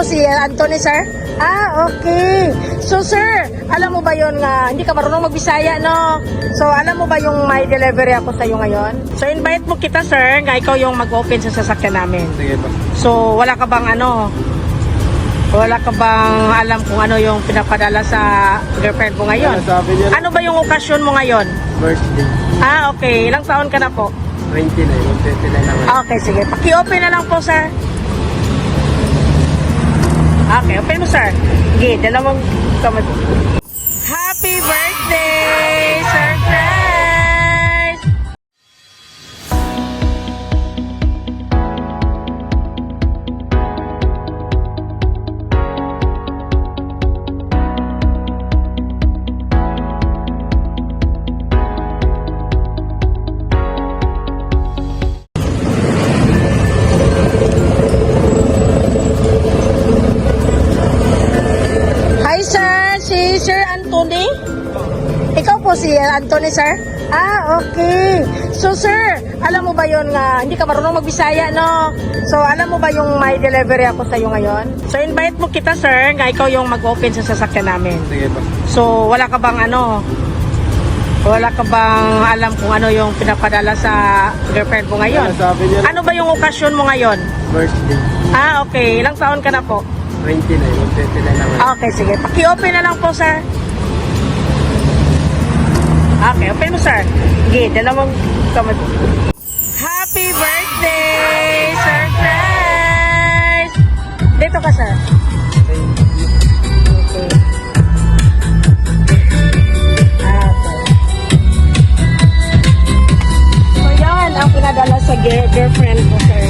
po si Anthony, sir? Ah, okay. So, sir, alam mo ba yon nga, hindi ka marunong magbisaya, no? So, alam mo ba yung may delivery ako sa'yo ngayon? So, invite mo kita, sir, nga ikaw yung mag-open sa sasakyan namin. Sige po. So, wala ka bang alam kung ano yung pinapadala sa girlfriend mo ngayon? Sabi niya, Ano ba yung okasyon mo ngayon? birthday. Ah, okay. Ilang taon ka na po? 29, 29 na lang. Okay, sige. Paki-open na lang po, sir. Okay, open mo, sir. Sige, dalawang kamay po. Happy birthday, Sir Christ! Hi, sir. Si Sir Anthony? Ikaw po si Anthony, sir? Ah, okay. So, sir, alam mo ba yon nga, hindi ka marunong magbisaya, no? So, alam mo ba yung may delivery ako sa'yo ngayon? So, invite mo kita, sir, nga ikaw yung mag-open sa sasakyan namin. Sige po. So, wala ka bang alam kung ano yung pinapadala sa girlfriend mo ngayon? Sabi niya, Ano ba yung okasyon mo ngayon? birthday. Ah, okay. Ilang taon ka na po? 29, 29 na lang. Okay, sige. Paki-open na lang po, sir. Okay, open mo, sir. Sige, dalawang kamay po. Happy birthday, Sir Christ! Dito ka, sir. Okay. Okay. So, yan ang pinadala sa girlfriend ko, sir.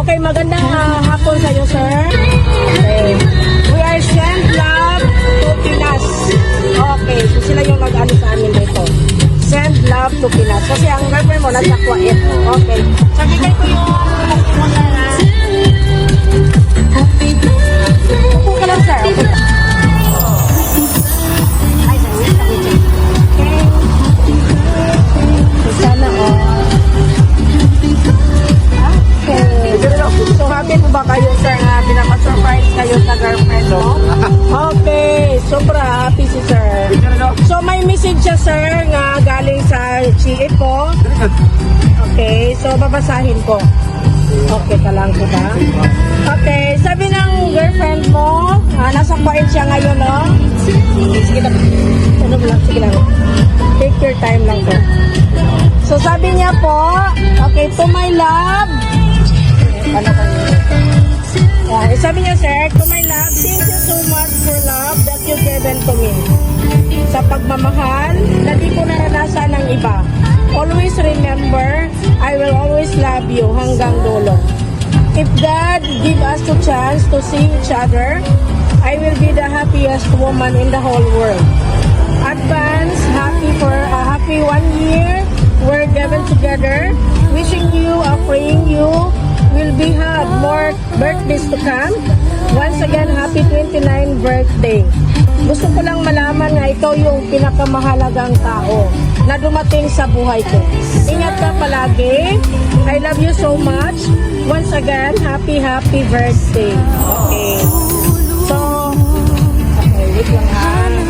Okay, magandang hapon sa iyo, sir. Okay. We are Send Love to Pinas. Okay, so sila yung nag-ano sa amin dito. Send Love to Pinas. Kasi ang girlfriend mo nasa Kuwait. Okay. So, bigay ko yung testimonial na. Upo ka lang, sir. Okay. Ay, wait lang. Okay. So, sana Okay. So, happy po ba kayo, sir, na pinaka-surprise kayo sa girlfriend mo? Okay. Sobra happy si sir. So, may message siya, sir, nga galing sa Chile po. Okay. So, babasahin ko. Okay ka lang po ba? Okay. Sabi ng girlfriend mo, nasa Kuwait siya ngayon, no? Sige lang. Ano mo lang? Sige lang. Take your time lang po. So, sabi niya po, okay, to my love, ano ba yun? Sabi niya, sir, to my love, thank you so much for love that you given to me. Sa pagmamahal na di ko naranasan ng iba. Always remember, I will always love you hanggang dulo. If God give us the chance to see each other, I will be the happiest woman in the whole world. Advance, happy 1 year, we're given together. Wishing you, praying you, will be have more birthdays to come. Once again, happy 29th birthday. Gusto ko lang malaman na ikaw yung pinakamahalagang tao na dumating sa buhay ko. Ingat ka palagi. I love you so much. Once again, happy birthday. Okay. So, okay, wait lang ha.